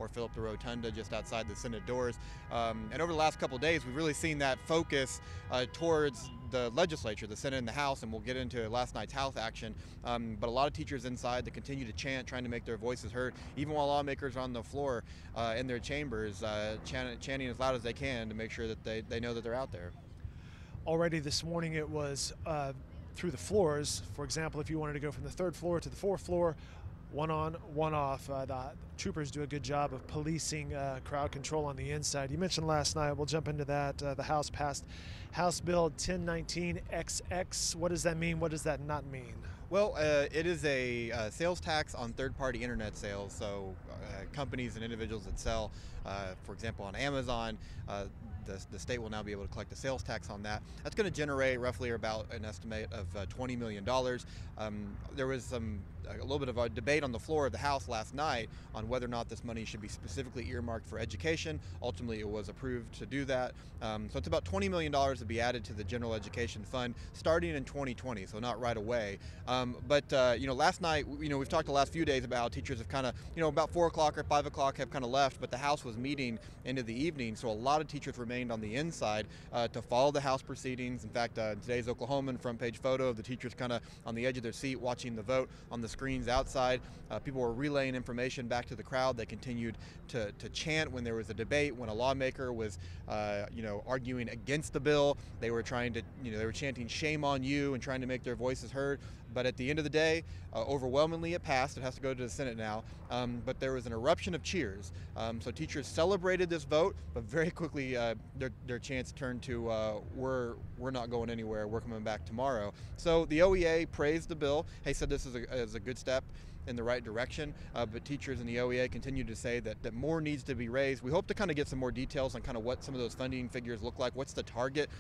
or fill up the rotunda just outside the Senate doors. And over the last couple of days, we've really seen that focus towards the legislature, the Senate and the House, and we'll get into last night's House action. But a lot of teachers inside that continue to chant, trying to make their voices heard, even while lawmakers are on the floor in their chambers, chanting as loud as they can to make sure that they know that they're out there. Already this morning it was through the floors. For example, if you wanted to go from the third floor to the fourth floor, one on, one off. The troopers do a good job of policing crowd control on the inside. You mentioned last night, we'll jump into that, the House passed House Bill 1019XX. What does that mean? What does that not mean? Well, it is a sales tax on third-party internet sales. So companies and individuals that sell, for example, on Amazon, the state will now be able to collect a sales tax on that. That's going to generate roughly about an estimate of $20 million. There was a little bit of a debate on the floor of the House last night on whether or not this money should be specifically earmarked for education. Ultimately, it was approved to do that. So it's about $20 million to be added to the general education fund starting in 2020, so not right away. But last night, we've talked the last few days about how teachers have kind of, about 4 o'clock or 5 o'clock have kind of left, but the House was meeting into the evening, so a lot of teachers remained on the inside to follow the House proceedings. In fact, today's Oklahoman front page photo of the teachers kind of on the edge of their seat watching the vote on the screens outside. People were relaying information back to the crowd. They continued to chant when there was a debate, when a lawmaker was arguing against the bill. They were trying to, they were chanting shame on you and trying to make their voices heard. But at the end of the day, overwhelmingly it passed. It has to go to the Senate now. But there was an eruption of cheers. So teachers celebrated this vote, but very quickly their chants turned to we're not going anywhere. We're coming back tomorrow. So the OEA praised the bill. They said this is a good step in the right direction, but teachers in the OEA continue to say that more needs to be raised. We hope to kind of get some more details on kind of what some of those funding figures look like. What's the target?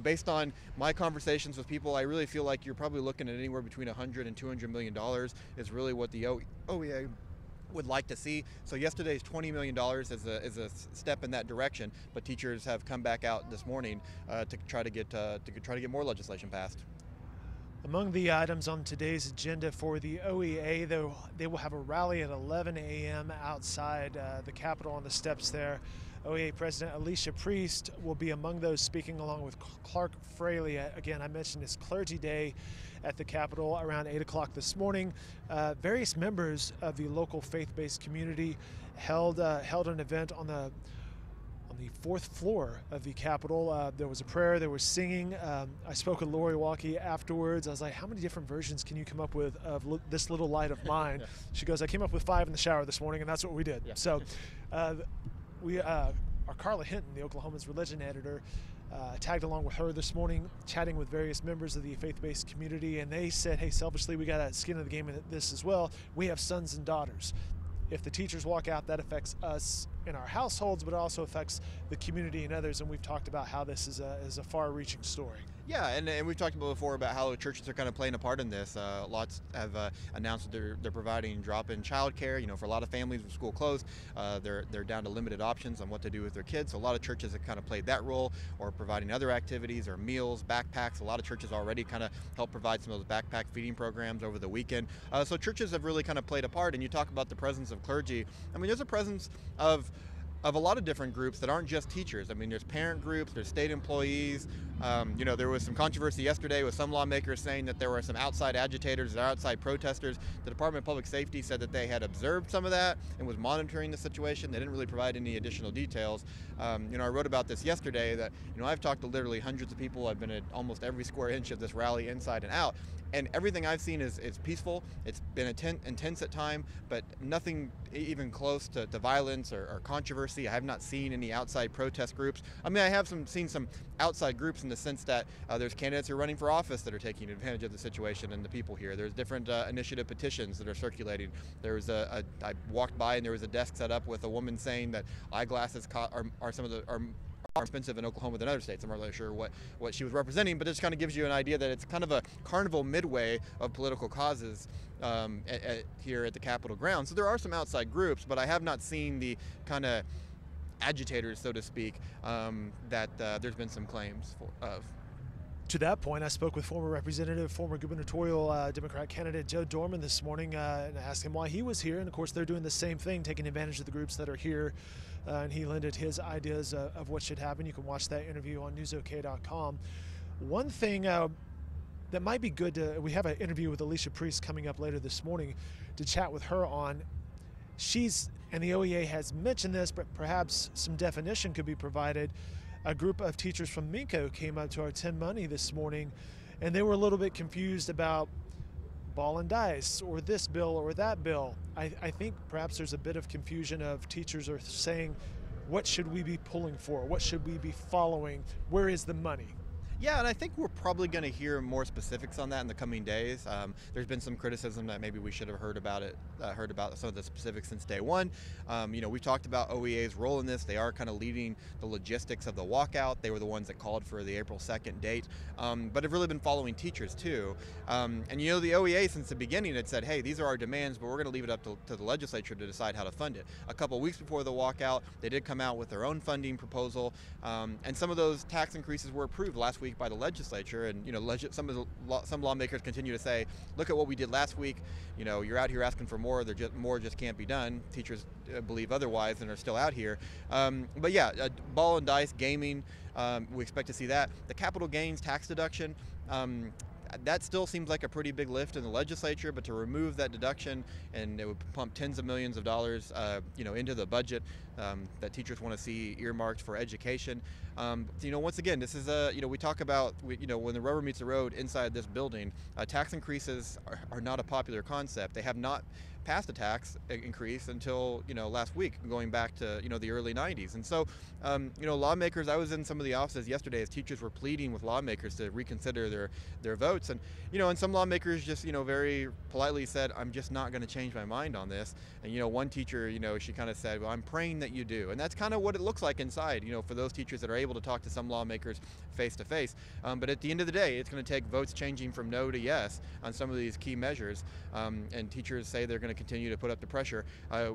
Based on my conversations with people, I really feel like you're probably looking at anywhere between $100 and $200 million is really what the OEA would like to see. So yesterday's $20 million is a step in that direction, but teachers have come back out this morning to try to get more legislation passed. Among the items on today's agenda for the OEA, though, they will have a rally at 11 a.m. outside the Capitol on the steps there. OEA President Alicia Priest will be among those speaking, along with Clark Fraley. Again, I mentioned it's Clergy Day at the Capitol around 8 o'clock this morning. Various members of the local faith-based community held an event on the fourth floor of the Capitol. There was a prayer, there was singing. I spoke with Lori Walkie afterwards. I was like, how many different versions can you come up with of this little light of mine? Yeah. She goes, I came up with 5 in the shower this morning, and that's what we did. Yeah. So our Carla Hinton, the Oklahoman's religion editor, tagged along with her this morning, chatting with various members of the faith-based community, and they said, hey, selfishly, we got a skin in the game in this as well. We have sons and daughters. If the teachers walk out, that affects us in our households, but it also affects the community and others, and we've talked about how this is a far-reaching story. Yeah, and we've talked before about how churches are kind of playing a part in this. Lots have announced that they're providing drop-in childcare. For a lot of families with school closed, they're down to limited options on what to do with their kids. So a lot of churches have kind of played that role, or providing other activities or meals, backpacks. A lot of churches already kind of help provide some of those backpack feeding programs over the weekend. So churches have really kind of played a part. And you talk about the presence of clergy. I mean, there's a presence of a lot of different groups that aren't just teachers. I mean, there's parent groups, there's state employees. There was some controversy yesterday with some lawmakers saying that there were some outside agitators, outside protesters. The Department of Public Safety said that they had observed some of that and was monitoring the situation. They didn't really provide any additional details. I wrote about this yesterday that, I've talked to literally hundreds of people. I've been at almost every square inch of this rally inside and out. And everything I've seen is peaceful. It's been intense at time, but nothing even close to violence or controversy. I have not seen any outside protest groups. I mean, I have seen some outside groups in the sense that there's candidates who are running for office that are taking advantage of the situation and the people here. There's different initiative petitions that are circulating. There was I walked by and there was a desk set up with a woman saying that eyeglasses are some of the more expensive in Oklahoma than other states. I'm not really sure what she was representing, but it just kind of gives you an idea that it's kind of a carnival midway of political causes here at the Capitol grounds. So there are some outside groups, but I have not seen the kind of agitators, so to speak, that there's been some claims of. To that point, I spoke with former gubernatorial Democrat candidate Joe Dorman this morning and asked him why he was here. And of course, they're doing the same thing, taking advantage of the groups that are here. And he lended his ideas of what should happen. You can watch that interview on newsok.com. One thing that might be good we have an interview with Alicia Priest coming up later this morning to chat with her on. And the OEA has mentioned this, but perhaps some definition could be provided. A group of teachers from Minco came up to our 10 Money this morning, and they were a little bit confused about ball and dice or this bill or that bill. I think perhaps there's a bit of confusion of teachers are saying, what should we be pulling for? What should we be following? Where is the money? Yeah, and I think we're probably going to hear more specifics on that in the coming days. There's been some criticism that maybe we should have heard about some of the specifics since day one. We've talked about OEA's role in this. They are kind of leading the logistics of the walkout. They were the ones that called for the April 2nd date, but have really been following teachers too. And the OEA since the beginning had said, hey, these are our demands, but we're going to leave it up to the legislature to decide how to fund it. A couple weeks before the walkout, they did come out with their own funding proposal, and some of those tax increases were approved last week by the legislature, and some lawmakers continue to say, look at what we did last week. You're out here asking for more. More just can't be done. Teachers believe otherwise and are still out here. But yeah, ball and dice gaming. We expect to see that. The capital gains tax deduction. That still seems like a pretty big lift in the legislature, but to remove that deduction, and it would pump tens of millions of dollars, into the budget that teachers want to see earmarked for education. Once again, this is we talk about, when the rubber meets the road inside this building, tax increases are not a popular concept. They have not passed a tax increase until last week, going back to the early 90s. And so lawmakers, I was in some of the offices yesterday as teachers were pleading with lawmakers to reconsider their votes, and and some lawmakers just very politely said, I'm just not going to change my mind on this. And one teacher, she kind of said, well, I'm praying that you do. And that's kind of what it looks like inside, for those teachers that are able to talk to some lawmakers face to face. But at the end of the day, it's going to take votes changing from no to yes on some of these key measures, and teachers say they're going to continue to put up the pressure.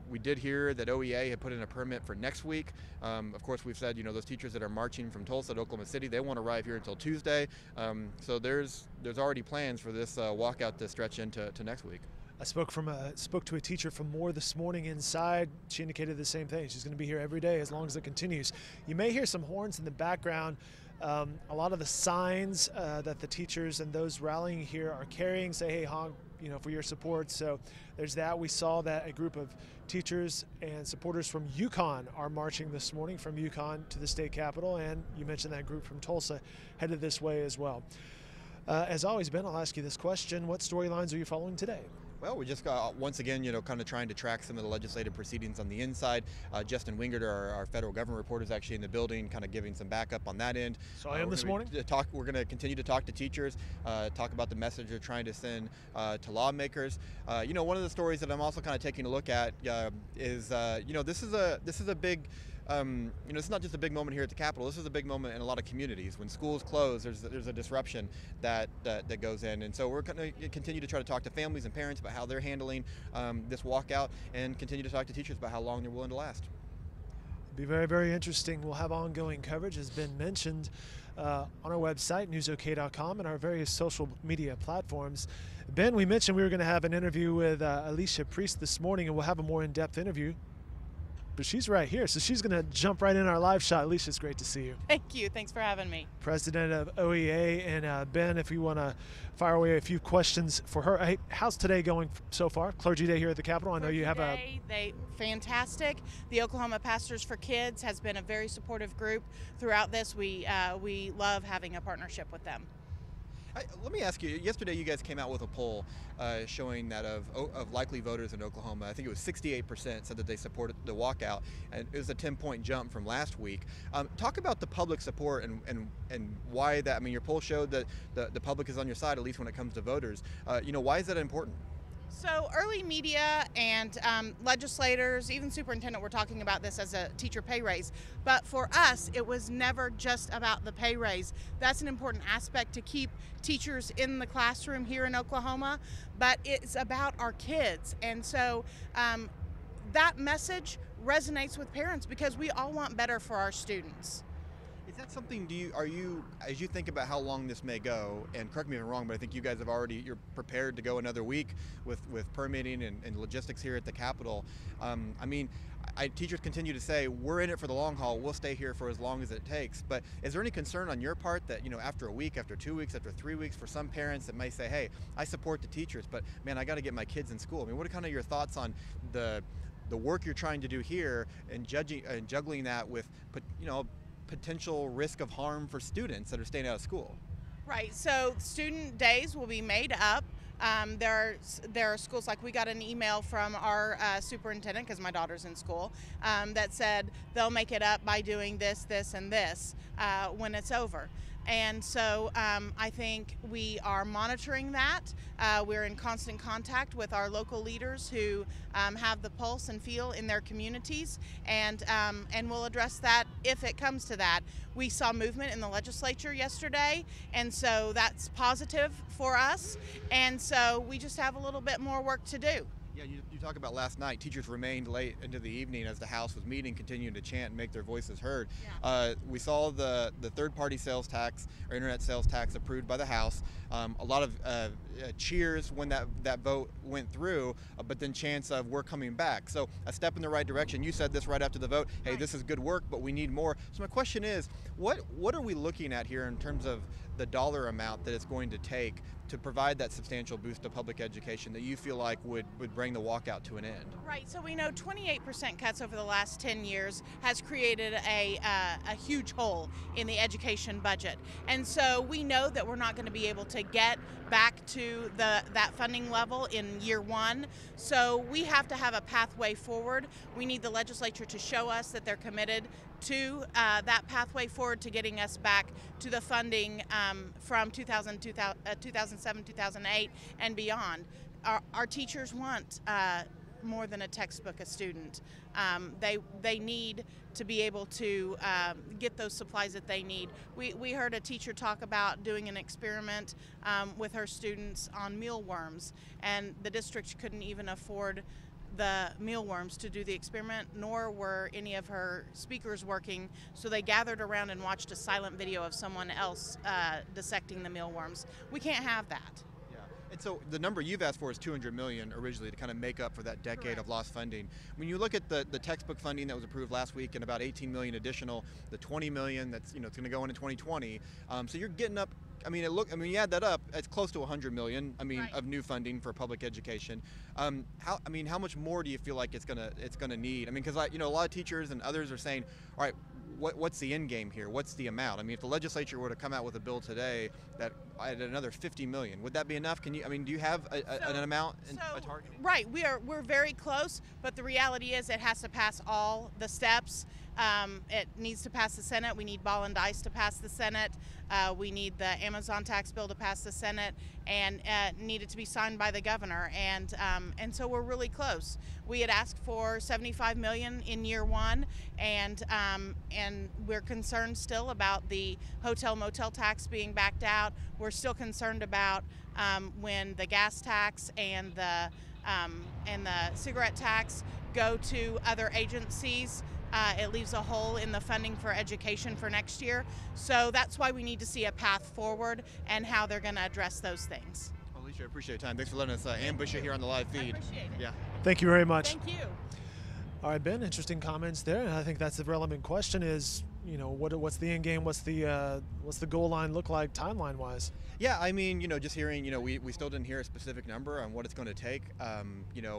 We did hear that OEA had put in a permit for next week. Of course, we've said, those teachers that are marching from Tulsa to Oklahoma City, they won't arrive here until Tuesday. So there's already plans for this walkout to stretch into next week. I spoke to a teacher from Moore this morning inside. She indicated the same thing. She's going to be here every day as long as it continues. You may hear some horns in the background. A lot of the signs that the teachers and those rallying here are carrying say, hey, honk, for your support. So there's that. We saw that a group of teachers and supporters from Yukon are marching this morning from Yukon to the state capitol, and you mentioned that group from Tulsa headed this way as well. As always, Ben, I'll ask you this question. What storylines are you following today? Well, we just got, once again, kind of trying to track some of the legislative proceedings on the inside. Justin Wingert, our federal government reporter, is actually in the building, kind of giving some backup on that end. So I am this morning. We're going to continue to talk to teachers, talk about the message they're trying to send to lawmakers. One of the stories that I'm also kind of taking a look at is, this is a big. It's not just a big moment here at the Capitol. This is a big moment in a lot of communities. When schools close, there's a disruption that goes in, and so we're going to continue to try to talk to families and parents about how they're handling this walkout, and continue to talk to teachers about how long they're willing to last. It'll be very, very interesting. We'll have ongoing coverage, as Ben mentioned, on our website, newsok.com, and our various social media platforms. Ben, we mentioned we were going to have an interview with Alicia Priest this morning, and we'll have a more in-depth interview. But she's right here, so she's going to jump right in our live shot. Alicia, it's great to see you. Thank you. Thanks for having me. President of OEA, and Ben, if you want to fire away a few questions for her. Hey, how's today going so far? Clergy Day here at the Capitol. I know you have fantastic. The Oklahoma Pastors for Kids has been a very supportive group throughout this. We love having a partnership with them. Let me ask you, yesterday you guys came out with a poll showing that of likely voters in Oklahoma, I think it was 68% said that they supported the walkout, and it was a 10-point jump from last week. Talk about the public support and why that. I mean, your poll showed that the public is on your side, at least when it comes to voters. Why is that important? So early media and legislators, even superintendent, were talking about this as a teacher pay raise. But for us, it was never just about the pay raise. That's an important aspect to keep teachers in the classroom here in Oklahoma, but it's about our kids. And so that message resonates with parents because we all want better for our students. Is that something, as you think about how long this may go, and correct me if I'm wrong, but I think you guys you're prepared to go another week with permitting and logistics here at the Capitol. Teachers continue to say, we're in it for the long haul, we'll stay here for as long as it takes. But is there any concern on your part that, after a week, after 2 weeks, after 3 weeks, for some parents that may say, hey, I support the teachers, but man, I got to get my kids in school. I mean, what are kind of your thoughts on the work you're trying to do here and juggling that with, potential risk of harm for students that are staying out of school? Right, so student days will be made up. There are schools, like we got an email from our superintendent, because my daughter's in school, that said they'll make it up by doing this, this, and this when it's over. And so I think we are monitoring that. We're in constant contact with our local leaders who have the pulse and feel in their communities, and we'll address that if it comes to that. We saw movement in the legislature yesterday, and so that's positive for us. And so we just have a little bit more work to do. Yeah, you talk about last night, teachers remained late into the evening as the House was meeting, continuing to chant and make their voices heard. Yeah. We saw the third-party sales tax, or internet sales tax, approved by the House. A lot of cheers when that vote went through, but then chants of we're coming back. So a step in the right direction. You said this right after the vote, hey, this is good work, but we need more. So my question is, what are we looking at here in terms of the dollar amount that it's going to take to provide that substantial boost to public education that you feel like would bring the walkout to an end? Right, so we know 28% cuts over the last 10 years has created a huge hole in the education budget. And so we know that we're not going to be able to get back to that funding level in year one. So we have to have a pathway forward. We need the legislature to show us that they're committed to that pathway forward to getting us back to the funding from 2007, 2008, and beyond. Our teachers want more than a textbook a student. They need to be able to get those supplies that they need. We heard a teacher talk about doing an experiment with her students on mealworms, and the district couldn't even afford the mealworms to do the experiment, nor were any of her speakers working, so they gathered around and watched a silent video of someone else dissecting the mealworms. We can't have that. Yeah, and so the number you've asked for is $200 million originally to kind of make up for that decade Correct. Of lost funding. When you look at the textbook funding that was approved last week and about $18 million additional, the $20 million that's it's going to go into 2020, so you're getting up. You add that up, it's close to $100 million. Right. Of new funding for public education. How much more do you feel like it's gonna need? Because a lot of teachers and others are saying, all right, what's the end game here? What's the amount? If the legislature were to come out with a bill today that added another $50 million, would that be enough? Do you have an amount, a target? Right, we're very close, but the reality is it has to pass all the steps. It needs to pass the Senate. We need ball and dice to pass the Senate. We need the Amazon tax bill to pass the Senate, and needed to be signed by the governor. And so we're really close. We had asked for $75 million in year one, and we're concerned still about the hotel motel tax being backed out. We're still concerned about when the gas tax and the cigarette tax go to other agencies. It leaves a hole in the funding for education for next year. So that's why we need to see a path forward and how they're going to address those things. Alicia, I appreciate your time. Thanks for letting us ambush you here on the live feed. I appreciate it. Yeah. Thank you very much. Thank you. All right, Ben, interesting comments there. And I think that's the relevant question is, what's the end game? What's the goal line look like timeline-wise? Yeah, just hearing, we still didn't hear a specific number on what it's going to take.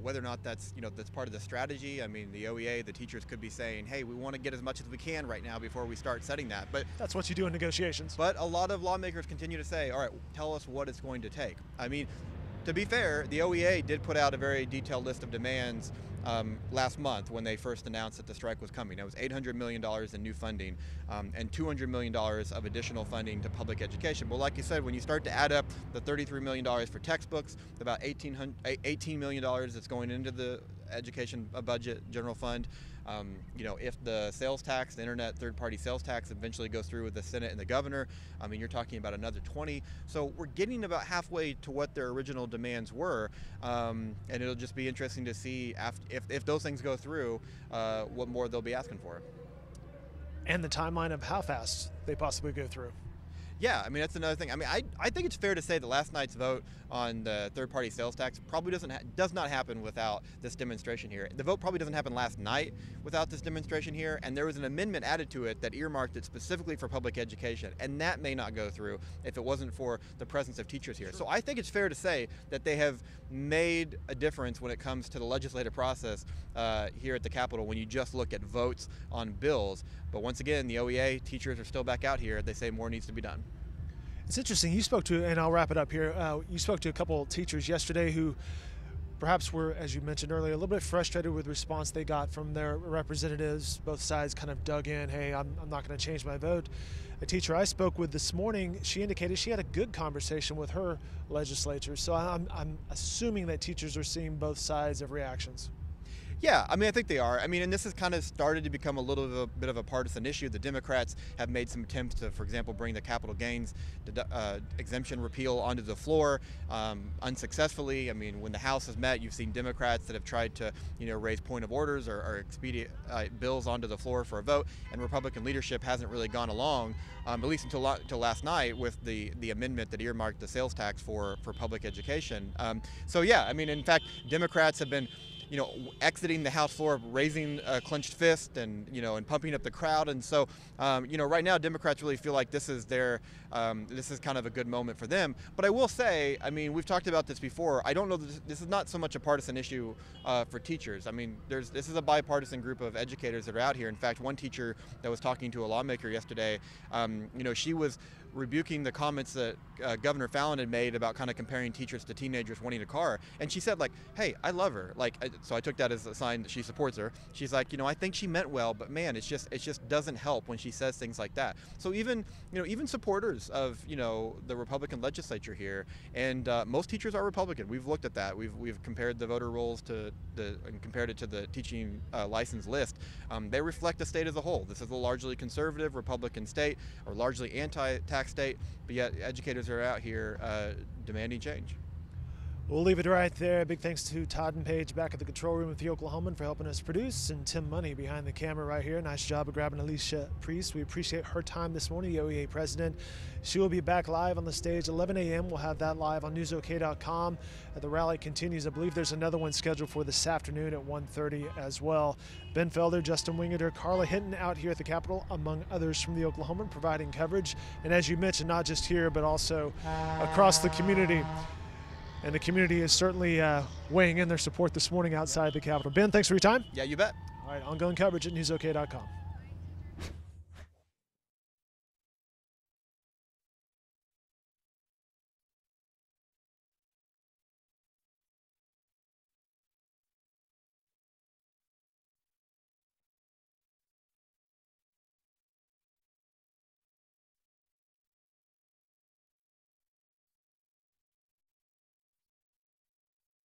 Whether or not that's part of the strategy. The OEA, the teachers could be saying, hey, we want to get as much as we can right now before we start setting that. But that's what you do in negotiations. But a lot of lawmakers continue to say, all right, tell us what it's going to take. To be fair, the OEA did put out a very detailed list of demands last month when they first announced that the strike was coming. It was $800 million in new funding and $200 million of additional funding to public education. But like you said, when you start to add up the $33 million for textbooks, about $18 million that's going into the education budget general fund. If the sales tax, the internet third-party sales tax eventually goes through with the Senate and the governor, you're talking about another 20. So we're getting about halfway to what their original demands were, and it'll just be interesting to see if those things go through, what more they'll be asking for. and the timeline of how fast they possibly go through. Yeah, I mean, that's another thing. I mean, I think it's fair to say that last night's vote on the third-party sales tax probably does not happen without this demonstration here. The vote probably doesn't happen last night without this demonstration here, and there was an amendment added to it that earmarked it specifically for public education, and that may not go through if it wasn't for the presence of teachers here. So I think it's fair to say that they have made a difference when it comes to the legislative process here at the Capitol when you just look at votes on bills. But once again, the OEA teachers are still back out here. They say more needs to be done. It's interesting. You spoke to, and I'll wrap it up here, you spoke to a couple teachers yesterday who perhaps were, as you mentioned earlier, a little bit frustrated with the response they got from their representatives. Both sides kind of dug in, hey, I'm not going to change my vote. A teacher I spoke with this morning, she indicated she had a good conversation with her legislature. So I'm assuming that teachers are seeing both sides of reactions. Yeah, I mean, I think they are. I mean, and this has kind of started to become a little bit of a partisan issue. The Democrats have made some attempts to, for example, bring the capital gains exemption repeal onto the floor unsuccessfully. I mean, when the House has met, you've seen Democrats that have tried to, raise point of orders or expedite bills onto the floor for a vote, and Republican leadership hasn't really gone along, at least until last night, with the amendment that earmarked the sales tax for public education. So yeah, I mean, in fact, Democrats have been exiting the House floor, raising a clenched fist, and and pumping up the crowd. And so, right now, Democrats really feel like this is this is kind of a good moment for them. But I will say, I mean, we've talked about this before. I don't know that this is not so much a partisan issue for teachers. I mean, this is a bipartisan group of educators that are out here. In fact, one teacher that was talking to a lawmaker yesterday, she was rebuking the comments that Governor Fallon had made about kind of comparing teachers to teenagers wanting a car. And she said, like, hey, I love her. So I took that as a sign that she supports her. She's like, I think she meant well, but man, it just doesn't help when she says things like that. So even supporters of, the Republican legislature here, and most teachers are Republican. We've looked at that. We've compared the voter rolls and compared it to the teaching license list. They reflect the state as a whole. This is a largely conservative Republican state, or largely anti-tax state, but yet educators are out here demanding change. We'll leave it right there. Big thanks to Todd and Paige back at the control room with the Oklahoman for helping us produce, and Tim Money behind the camera right here. Nice job of grabbing Alicia Priest. We appreciate her time this morning, the OEA president. She will be back live on the stage 11 a.m. We'll have that live on newsok.com. The rally continues. I believe there's another one scheduled for this afternoon at 1:30 as well. Ben Felder, Justin Wingeter, Carla Hinton out here at the Capitol, among others from the Oklahoman, providing coverage. And as you mentioned, not just here, but also across the community. And the community is certainly weighing in their support this morning outside the Capitol. Ben, thanks for your time. Yeah, you bet. All right, ongoing coverage at newsok.com.